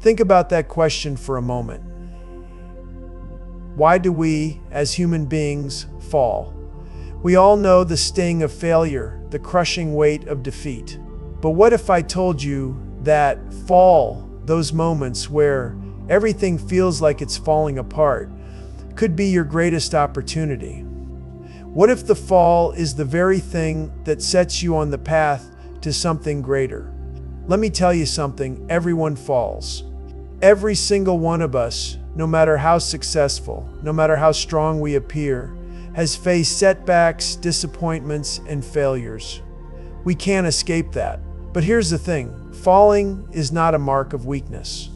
Think about that question for a moment. Why do we, as human beings, fall? We all know the sting of failure, the crushing weight of defeat. But what if I told you that fall, those moments where everything feels like it's falling apart, could be your greatest opportunity? What if the fall is the very thing that sets you on the path to something greater? Let me tell you something, everyone falls. Every single one of us, no matter how successful, no matter how strong we appear, has faced setbacks, disappointments, and failures. We can't escape that. But here's the thing, falling is not a mark of weakness.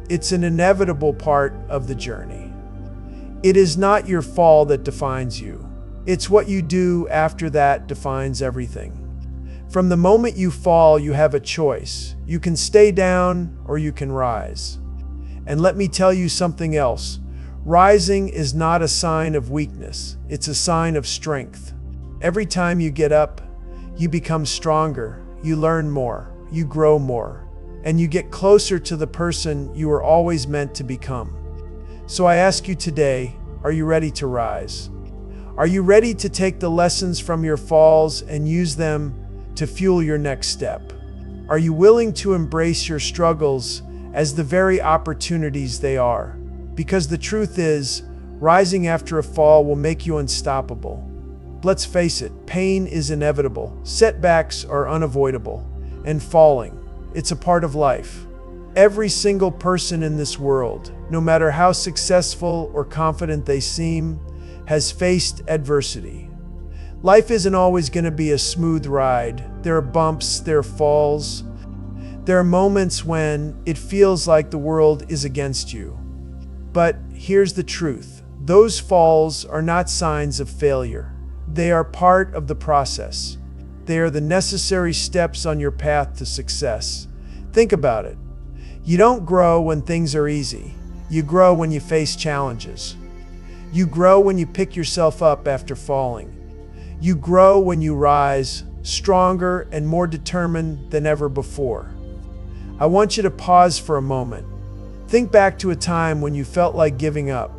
It's an inevitable part of the journey. It is not your fall that defines you. It's what you do after that defines everything. From the moment you fall, you have a choice. You can stay down or you can rise. And let me tell you something else. Rising is not a sign of weakness. It's a sign of strength. Every time you get up, you become stronger, you learn more, you grow more, and you get closer to the person you were always meant to become. So I ask you today, are you ready to rise? Are you ready to take the lessons from your falls and use them to fuel your next step? Are you willing to embrace your struggles as the very opportunities they are? Because the truth is, rising after a fall will make you unstoppable. Let's face it, pain is inevitable, setbacks are unavoidable, and falling, it's a part of life. Every single person in this world, no matter how successful or confident they seem, has faced adversity. Life isn't always going to be a smooth ride. There are bumps, there are falls. There are moments when it feels like the world is against you. But here's the truth. Those falls are not signs of failure. They are part of the process. They are the necessary steps on your path to success. Think about it. You don't grow when things are easy. You grow when you face challenges. You grow when you pick yourself up after falling. You grow when you rise, stronger and more determined than ever before. I want you to pause for a moment. Think back to a time when you felt like giving up.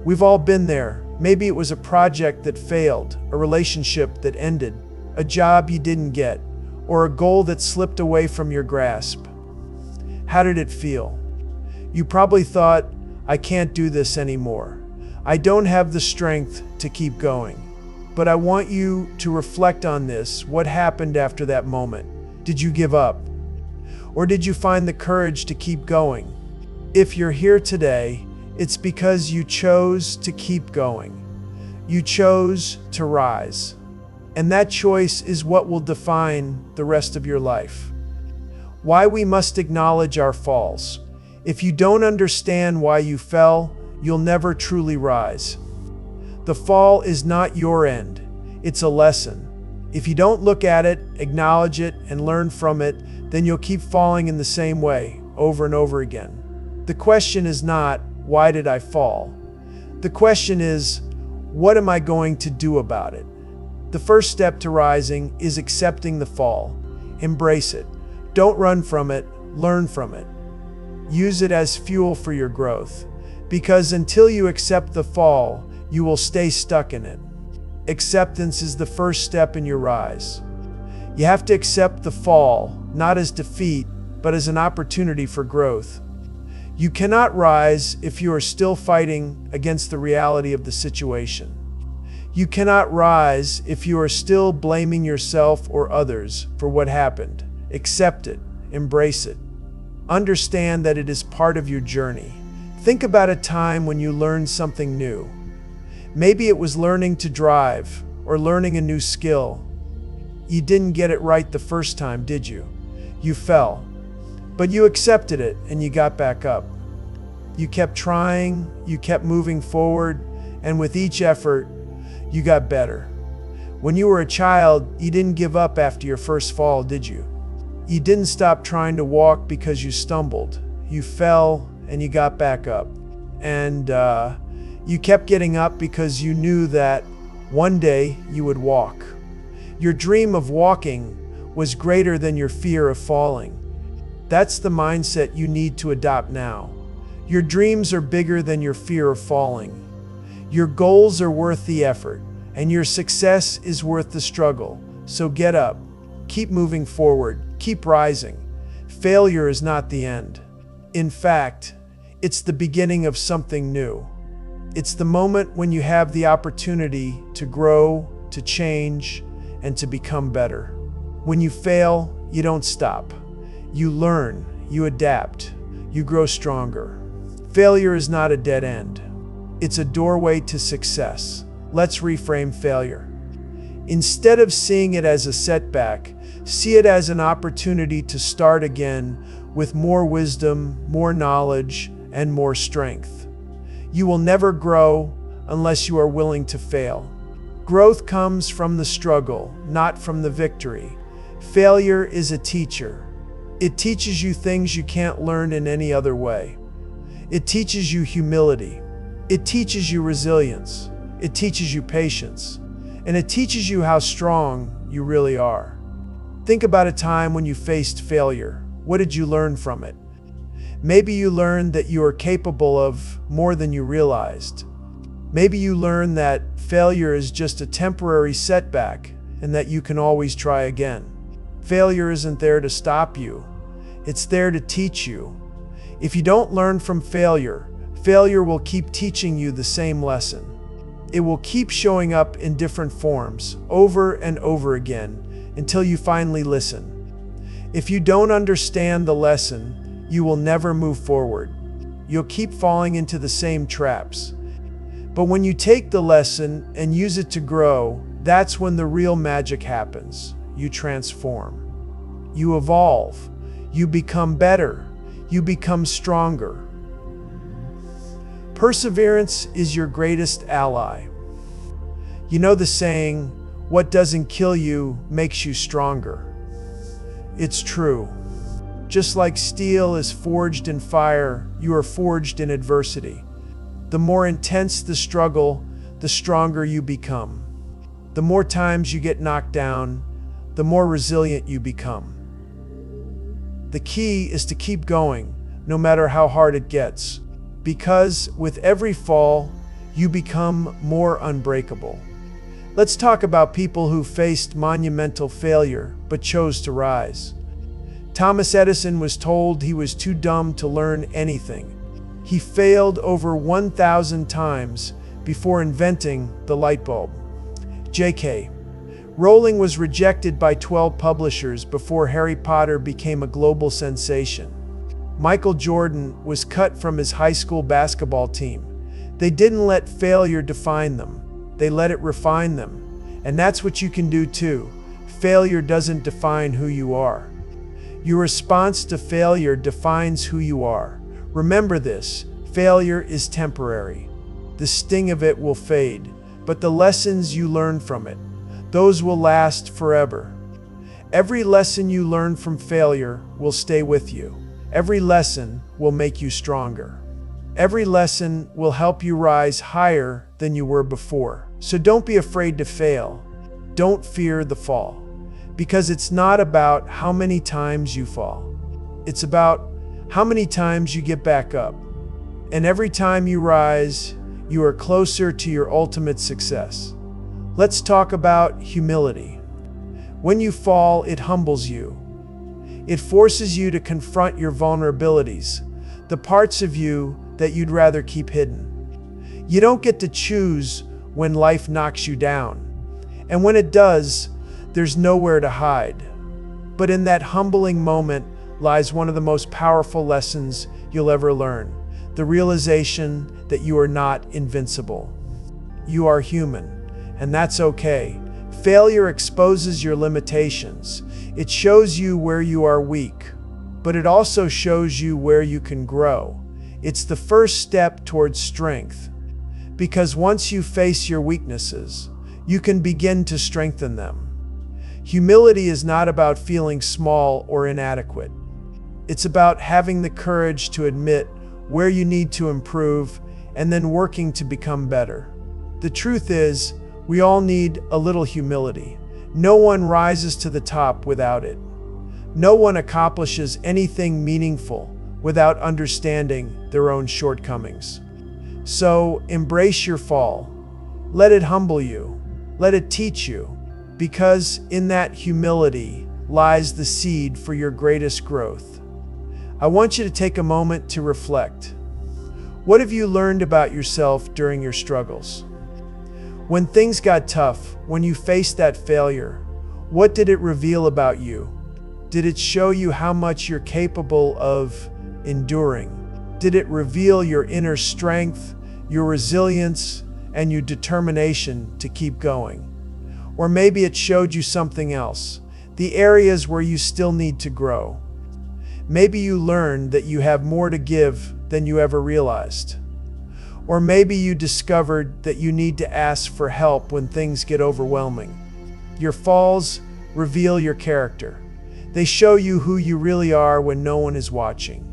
We've all been there. Maybe it was a project that failed, a relationship that ended, a job you didn't get, or a goal that slipped away from your grasp. How did it feel? You probably thought, I can't do this anymore. I don't have the strength to keep going. But I want you to reflect on this. What happened after that moment? Did you give up? Or did you find the courage to keep going? If you're here today, it's because you chose to keep going. You chose to rise. And that choice is what will define the rest of your life. Why we must acknowledge our falls. If you don't understand why you fell, you'll never truly rise. The fall is not your end. It's a lesson. If you don't look at it, acknowledge it, and learn from it, then you'll keep falling in the same way, over and over again. The question is not, why did I fall? The question is, what am I going to do about it? The first step to rising is accepting the fall. Embrace it. Don't run from it, learn from it. Use it as fuel for your growth. Because until you accept the fall, you will stay stuck in it. Acceptance is the first step in your rise. You have to accept the fall, not as defeat, but as an opportunity for growth. You cannot rise if you are still fighting against the reality of the situation. You cannot rise if you are still blaming yourself or others for what happened. Accept it, embrace it. Understand that it is part of your journey. Think about a time when you learned something new. Maybe it was learning to drive or learning a new skill. You didn't get it right the first time, did you? You fell. But you accepted it and you got back up. You kept trying, you kept moving forward, and with each effort, you got better. When you were a child, you didn't give up after your first fall, did you? You didn't stop trying to walk because you stumbled. You fell and you got back up. And you kept getting up because you knew that one day you would walk. Your dream of walking was greater than your fear of falling. That's the mindset you need to adopt now. Your dreams are bigger than your fear of falling. Your goals are worth the effort, and your success is worth the struggle. So get up, keep moving forward, keep rising. Failure is not the end. In fact, it's the beginning of something new. It's the moment when you have the opportunity to grow, to change, and to become better. When you fail, you don't stop. You learn, you adapt, you grow stronger. Failure is not a dead end. It's a doorway to success. Let's reframe failure. Instead of seeing it as a setback, see it as an opportunity to start again with more wisdom, more knowledge, and more strength. You will never grow unless you are willing to fail. Growth comes from the struggle, not from the victory. Failure is a teacher. It teaches you things you can't learn in any other way. It teaches you humility. It teaches you resilience. It teaches you patience. And it teaches you how strong you really are. Think about a time when you faced failure. What did you learn from it? Maybe you learned that you are capable of more than you realized. Maybe you learned that failure is just a temporary setback and that you can always try again. Failure isn't there to stop you. It's there to teach you. If you don't learn from failure, failure will keep teaching you the same lesson. It will keep showing up in different forms over and over again until you finally listen. If you don't understand the lesson, you will never move forward. You'll keep falling into the same traps. But when you take the lesson and use it to grow, that's when the real magic happens. You transform. You evolve. You become better. You become stronger. Perseverance is your greatest ally. You know the saying, what doesn't kill you makes you stronger. It's true. Just like steel is forged in fire, you are forged in adversity. The more intense the struggle, the stronger you become. The more times you get knocked down, the more resilient you become. The key is to keep going, no matter how hard it gets, because with every fall, you become more unbreakable. Let's talk about people who faced monumental failure but chose to rise. Thomas Edison was told he was too dumb to learn anything. He failed over 1,000 times before inventing the light bulb. J.K. Rowling was rejected by 12 publishers before Harry Potter became a global sensation. Michael Jordan was cut from his high school basketball team. They didn't let failure define them. They let it refine them. And that's what you can do too. Failure doesn't define who you are. Your response to failure defines who you are. Remember this, failure is temporary. The sting of it will fade, but the lessons you learn from it, those will last forever. Every lesson you learn from failure will stay with you. Every lesson will make you stronger. Every lesson will help you rise higher than you were before. So don't be afraid to fail. Don't fear the fall. Because it's not about how many times you fall. It's about how many times you get back up. And every time you rise, you are closer to your ultimate success. Let's talk about humility. When you fall, it humbles you. It forces you to confront your vulnerabilities, the parts of you that you'd rather keep hidden. You don't get to choose when life knocks you down. And when it does, there's nowhere to hide. But in that humbling moment lies one of the most powerful lessons you'll ever learn, the realization that you are not invincible. You are human. And that's okay. Failure exposes your limitations. It shows you where you are weak, but it also shows you where you can grow. It's the first step towards strength, because once you face your weaknesses, you can begin to strengthen them. Humility is not about feeling small or inadequate. It's about having the courage to admit where you need to improve and then working to become better. The truth is, we all need a little humility. No one rises to the top without it. No one accomplishes anything meaningful without understanding their own shortcomings. So embrace your fall. Let it humble you. Let it teach you, because in that humility lies the seed for your greatest growth. I want you to take a moment to reflect. What have you learned about yourself during your struggles? When things got tough, when you faced that failure, what did it reveal about you? Did it show you how much you're capable of enduring? Did it reveal your inner strength, your resilience, and your determination to keep going? Or maybe it showed you something else, the areas where you still need to grow. Maybe you learned that you have more to give than you ever realized. Or maybe you discovered that you need to ask for help when things get overwhelming. Your falls reveal your character. They show you who you really are when no one is watching.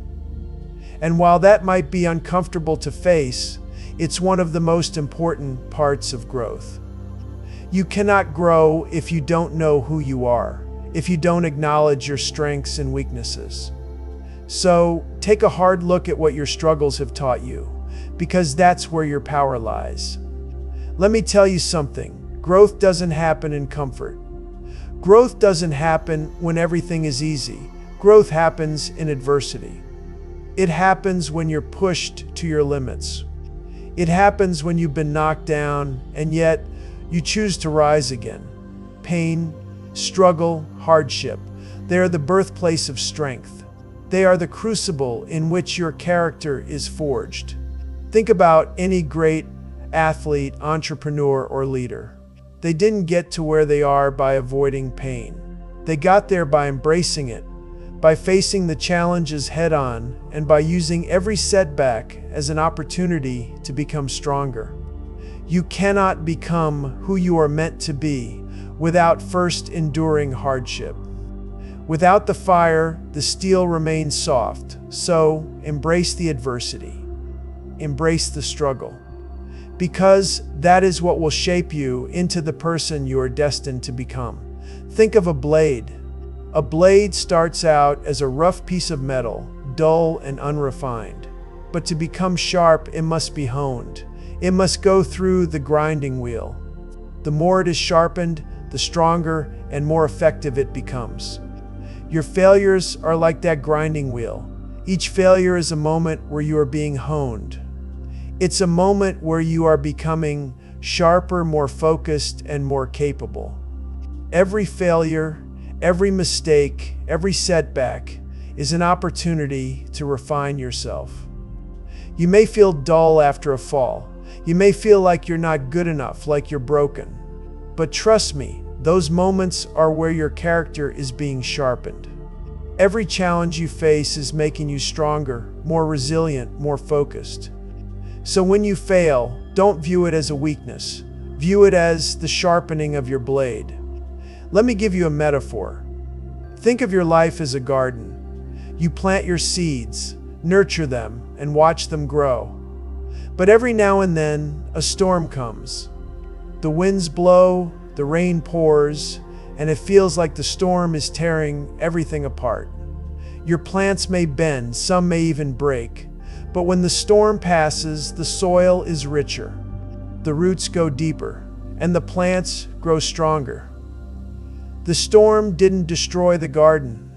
And while that might be uncomfortable to face, it's one of the most important parts of growth. You cannot grow if you don't know who you are, if you don't acknowledge your strengths and weaknesses. So take a hard look at what your struggles have taught you, because that's where your power lies. Let me tell you something, growth doesn't happen in comfort. Growth doesn't happen when everything is easy. Growth happens in adversity. It happens when you're pushed to your limits. It happens when you've been knocked down and yet you choose to rise again. Pain, struggle, hardship, they are the birthplace of strength. They are the crucible in which your character is forged. Think about any great athlete, entrepreneur, or leader. They didn't get to where they are by avoiding pain. They got there by embracing it, by facing the challenges head-on, and by using every setback as an opportunity to become stronger. You cannot become who you are meant to be without first enduring hardship. Without the fire, the steel remains soft. So embrace the adversity. Embrace the struggle. Because that is what will shape you into the person you are destined to become. Think of a blade. A blade starts out as a rough piece of metal, dull and unrefined. But to become sharp, it must be honed. It must go through the grinding wheel. The more it is sharpened, the stronger and more effective it becomes. Your failures are like that grinding wheel. Each failure is a moment where you are being honed. It's a moment where you are becoming sharper, more focused, and more capable. Every failure, every mistake, every setback is an opportunity to refine yourself. You may feel dull after a fall. You may feel like you're not good enough, like you're broken. But trust me, those moments are where your character is being sharpened. Every challenge you face is making you stronger, more resilient, more focused. So when you fail, don't view it as a weakness. View it as the sharpening of your blade. Let me give you a metaphor. Think of your life as a garden. You plant your seeds, nurture them, and watch them grow. But every now and then, a storm comes. The winds blow, the rain pours, and it feels like the storm is tearing everything apart. Your plants may bend, some may even break. But when the storm passes, the soil is richer. The roots go deeper, and the plants grow stronger. The storm didn't destroy the garden.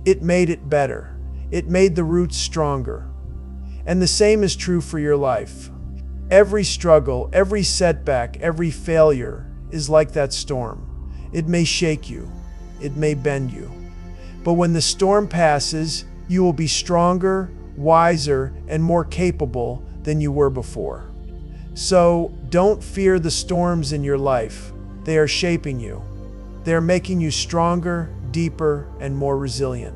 It made it better. It made the roots stronger. And the same is true for your life. Every struggle, every setback, every failure is like that storm. It may shake you. It may bend you. But when the storm passes, you will be stronger, wiser, and more capable than you were before. So don't fear the storms in your life. They are shaping you. They are making you stronger, deeper, and more resilient.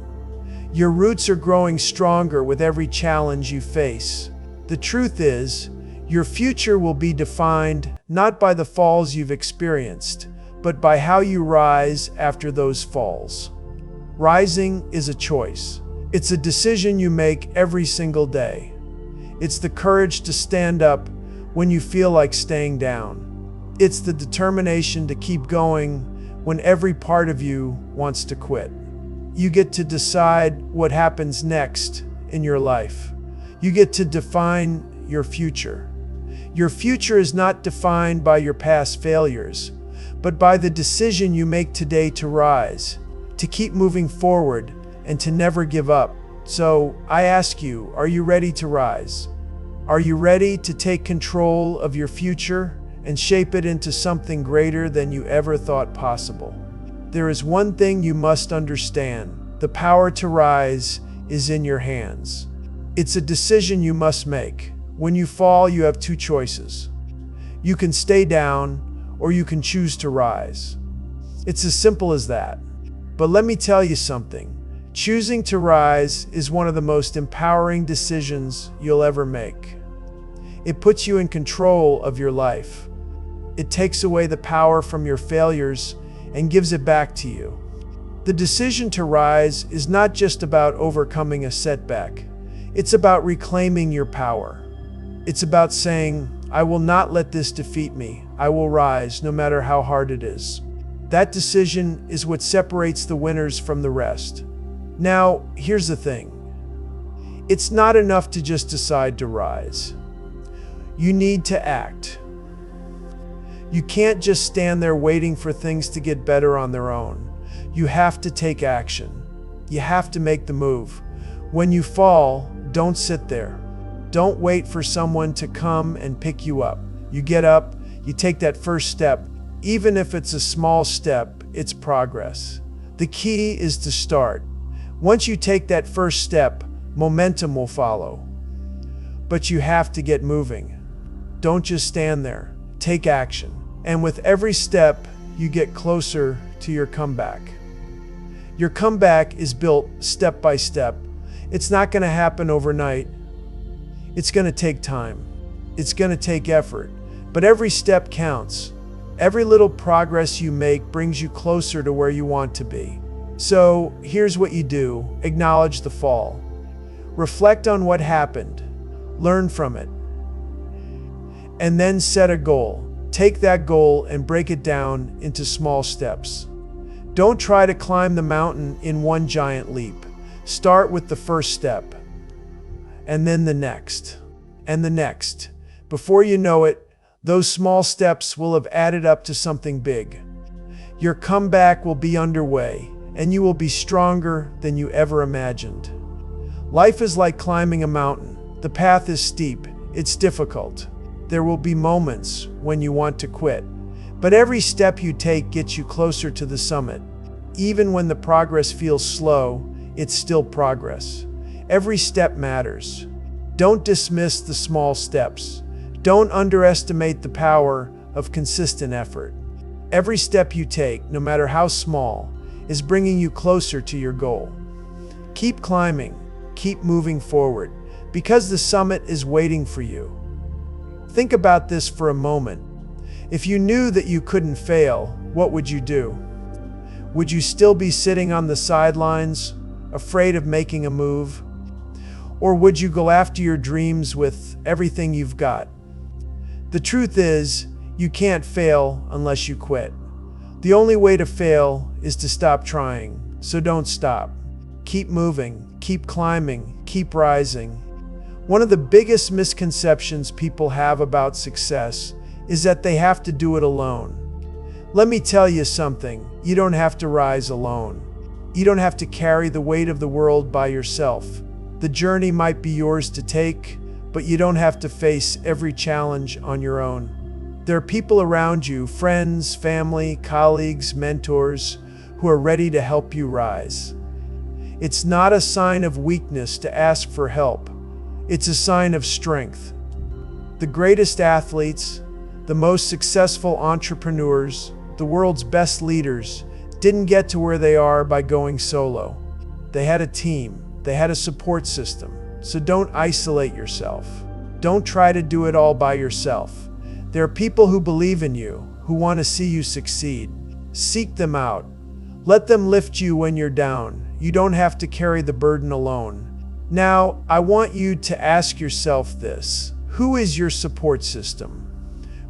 Your roots are growing stronger with every challenge you face. The truth is, your future will be defined not by the falls you've experienced, but by how you rise after those falls. Rising is a choice. It's a decision you make every single day. It's the courage to stand up when you feel like staying down. It's the determination to keep going when every part of you wants to quit. You get to decide what happens next in your life. You get to define your future. Your future is not defined by your past failures, but by the decision you make today to rise, to keep moving forward, and to never give up. So I ask you, are you ready to rise? Are you ready to take control of your future and shape it into something greater than you ever thought possible? There is one thing you must understand. The power to rise is in your hands. It's a decision you must make. When you fall, you have two choices. You can stay down, or you can choose to rise. It's as simple as that. But let me tell you something. Choosing to rise is one of the most empowering decisions you'll ever make. It puts you in control of your life. It takes away the power from your failures and gives it back to you. The decision to rise is not just about overcoming a setback. It's about reclaiming your power. It's about saying, I will not let this defeat me. I will rise no matter how hard it is. That decision is what separates the winners from the rest. Now, here's the thing. It's not enough to just decide to rise. You need to act. You can't just stand there waiting for things to get better on their own. You have to take action. You have to make the move. When you fall, don't sit there. Don't wait for someone to come and pick you up. You get up, you take that first step. Even if it's a small step, it's progress. The key is to start. Once you take that first step, momentum will follow. But you have to get moving. Don't just stand there. Take action. And with every step, you get closer to your comeback. Your comeback is built step by step. It's not going to happen overnight. It's going to take time. It's going to take effort. But every step counts. Every little progress you make brings you closer to where you want to be. So here's what you do. Acknowledge the fall. Reflect on what happened. Learn from it. And then set a goal. Take that goal and break it down into small steps. Don't try to climb the mountain in one giant leap. Start with the first step, and then the next, and the next. Before you know it, those small steps will have added up to something big. Your comeback will be underway, and you will be stronger than you ever imagined. Life is like climbing a mountain. The path is steep. It's difficult. There will be moments when you want to quit. But every step you take gets you closer to the summit. Even when the progress feels slow, it's still progress. Every step matters. Don't dismiss the small steps. Don't underestimate the power of consistent effort. Every step you take, no matter how small, is bringing you closer to your goal. Keep climbing, keep moving forward, because the summit is waiting for you. Think about this for a moment. If you knew that you couldn't fail, what would you do? Would you still be sitting on the sidelines, afraid of making a move? Or would you go after your dreams with everything you've got? The truth is, you can't fail unless you quit. The only way to fail is to stop trying, so don't stop. Keep moving, keep climbing, keep rising. One of the biggest misconceptions people have about success is that they have to do it alone. Let me tell you something, you don't have to rise alone. You don't have to carry the weight of the world by yourself. The journey might be yours to take, but you don't have to face every challenge on your own. There are people around you, friends, family, colleagues, mentors, who are ready to help you rise. It's not a sign of weakness to ask for help. It's a sign of strength. The greatest athletes, the most successful entrepreneurs, the world's best leaders didn't get to where they are by going solo. They had a team. They had a support system. So don't isolate yourself. Don't try to do it all by yourself. There are people who believe in you, who want to see you succeed. Seek them out. Let them lift you when you're down. You don't have to carry the burden alone. Now, I want you to ask yourself this. Who is your support system?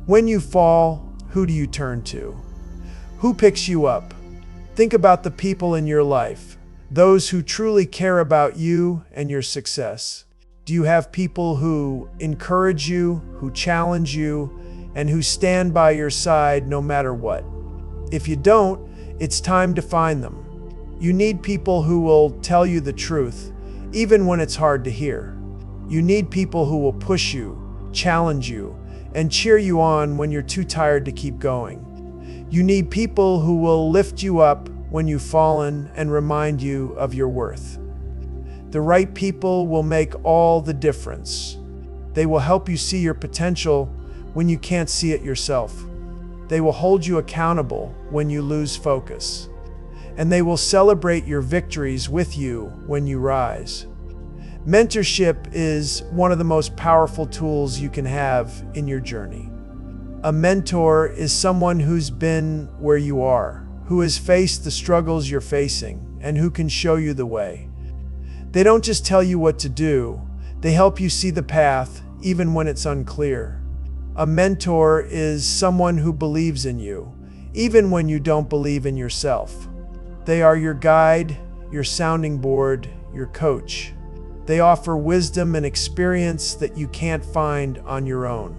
When you fall, who do you turn to? Who picks you up? Think about the people in your life. those who truly care about you and your success? Do you have people who encourage you, who challenge you, and who stand by your side no matter what? If you don't, it's time to find them. You need people who will tell you the truth, even when it's hard to hear. You need people who will push you, challenge you, and cheer you on when you're too tired to keep going. You need people who will lift you up when you've fallen and remind you of your worth. The right people will make all the difference. They will help you see your potential when you can't see it yourself. They will hold you accountable when you lose focus. And they will celebrate your victories with you when you rise. Mentorship is one of the most powerful tools you can have in your journey. A mentor is someone who's been where you are, who has faced the struggles you're facing, and who can show you the way. They don't just tell you what to do, they help you see the path even when it's unclear. A mentor is someone who believes in you, even when you don't believe in yourself. They are your guide, your sounding board, your coach. They offer wisdom and experience that you can't find on your own.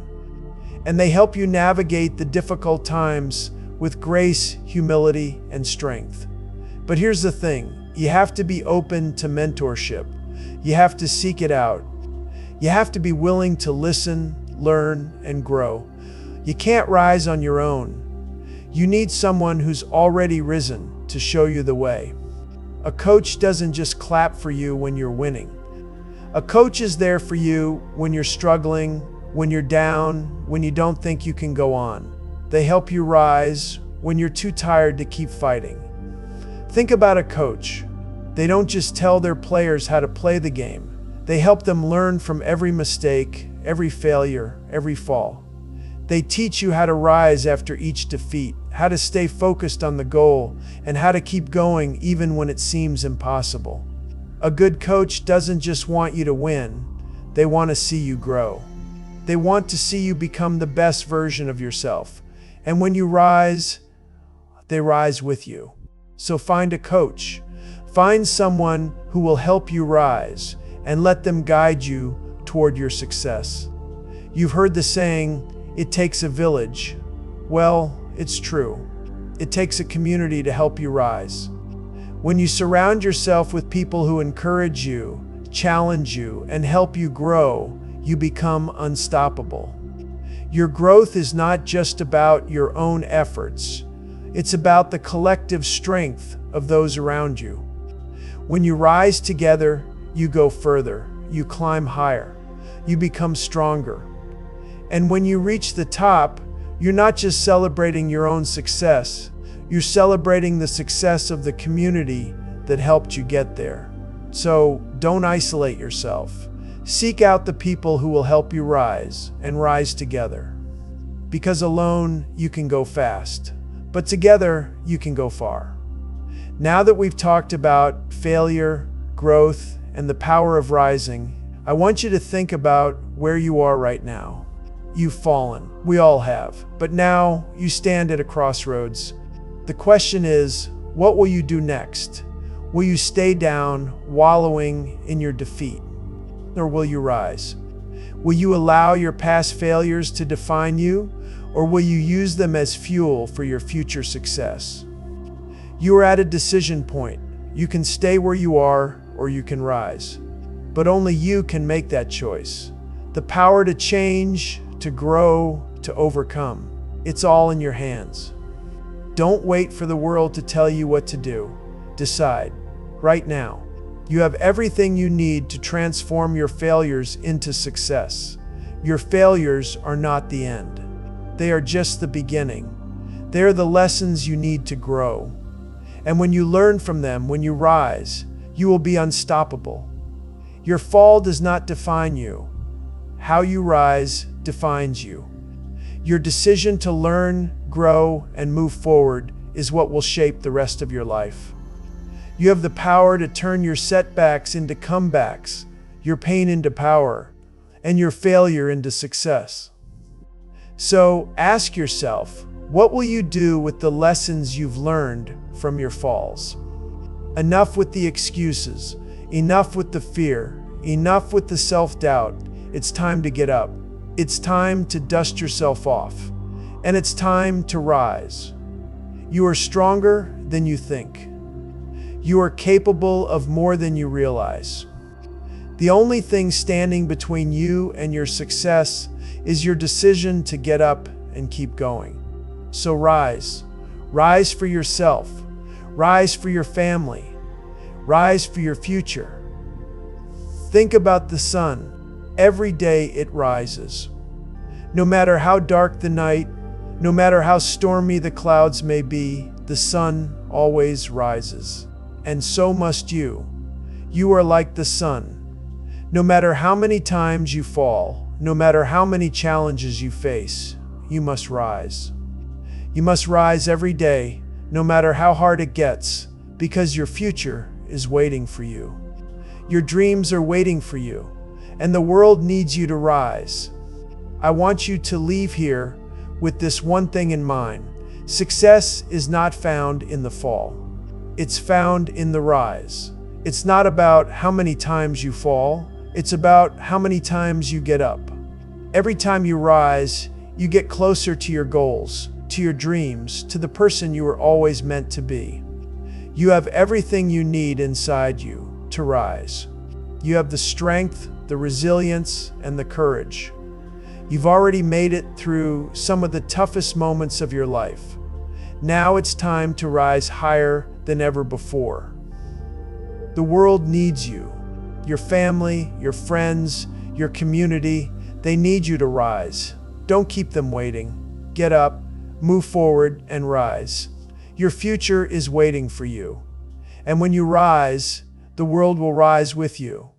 And they help you navigate the difficult times with grace, humility, and strength. But here's the thing, you have to be open to mentorship. You have to seek it out. You have to be willing to listen, learn, and grow. You can't rise on your own. You need someone who's already risen to show you the way. A coach doesn't just clap for you when you're winning. A coach is there for you when you're struggling, when you're down, when you don't think you can go on. They help you rise when you're too tired to keep fighting. Think about a coach. They don't just tell their players how to play the game. They help them learn from every mistake, every failure, every fall. They teach you how to rise after each defeat, how to stay focused on the goal, and how to keep going even when it seems impossible. A good coach doesn't just want you to win, they want to see you grow. They want to see you become the best version of yourself. And when you rise, they rise with you. So find a coach. Find someone who will help you rise and let them guide you toward your success. You've heard the saying, it takes a village. Well, it's true. It takes a community to help you rise. When you surround yourself with people who encourage you, challenge you, and help you grow, you become unstoppable. Your growth is not just about your own efforts. It's about the collective strength of those around you. When you rise together, you go further, you climb higher, you become stronger. And when you reach the top, you're not just celebrating your own success, you're celebrating the success of the community that helped you get there. So don't isolate yourself. Seek out the people who will help you rise and rise together. Because alone you can go fast, but together you can go far. Now that we've talked about failure, growth, and the power of rising, I want you to think about where you are right now. You've fallen. We all have. But now you stand at a crossroads. The question is, what will you do next? Will you stay down, wallowing in your defeat? Or will you rise? Will you allow your past failures to define you? Or will you use them as fuel for your future success? You are at a decision point. You can stay where you are, or you can rise. But only you can make that choice. The power to change, to grow, to overcome. It's all in your hands. Don't wait for the world to tell you what to do. Decide, right now. You have everything you need to transform your failures into success. Your failures are not the end. They are just the beginning. They are the lessons you need to grow. And when you learn from them, when you rise, you will be unstoppable. Your fall does not define you. How you rise defines you. Your decision to learn, grow, and move forward is what will shape the rest of your life. You have the power to turn your setbacks into comebacks, your pain into power, and your failure into success. So ask yourself, what will you do with the lessons you've learned from your falls? Enough with the excuses. Enough with the fear. Enough with the self-doubt. It's time to get up. It's time to dust yourself off. And it's time to rise. You are stronger than you think. You are capable of more than you realize. The only thing standing between you and your success is your decision to get up and keep going. So rise. Rise for yourself. Rise for your family. Rise for your future. Think about the sun. Every day it rises. No matter how dark the night, no matter how stormy the clouds may be, the sun always rises. And so must you. You are like the sun. No matter how many times you fall, no matter how many challenges you face, you must rise. You must rise every day, no matter how hard it gets, because your future is waiting for you. Your dreams are waiting for you, and the world needs you to rise. I want you to leave here with this one thing in mind. Success is not found in the fall. It's found in the rise. It's not about how many times you fall. It's about how many times you get up. Every time you rise, you get closer to your goals, to your dreams, to the person you were always meant to be. You have everything you need inside you to rise. You have the strength, the resilience, and the courage. You've already made it through some of the toughest moments of your life. Now it's time to rise higher than ever before. The world needs you. Your family, your friends, your community, they need you to rise. Don't keep them waiting. Get up, move forward, and rise. Your future is waiting for you. And when you rise, the world will rise with you.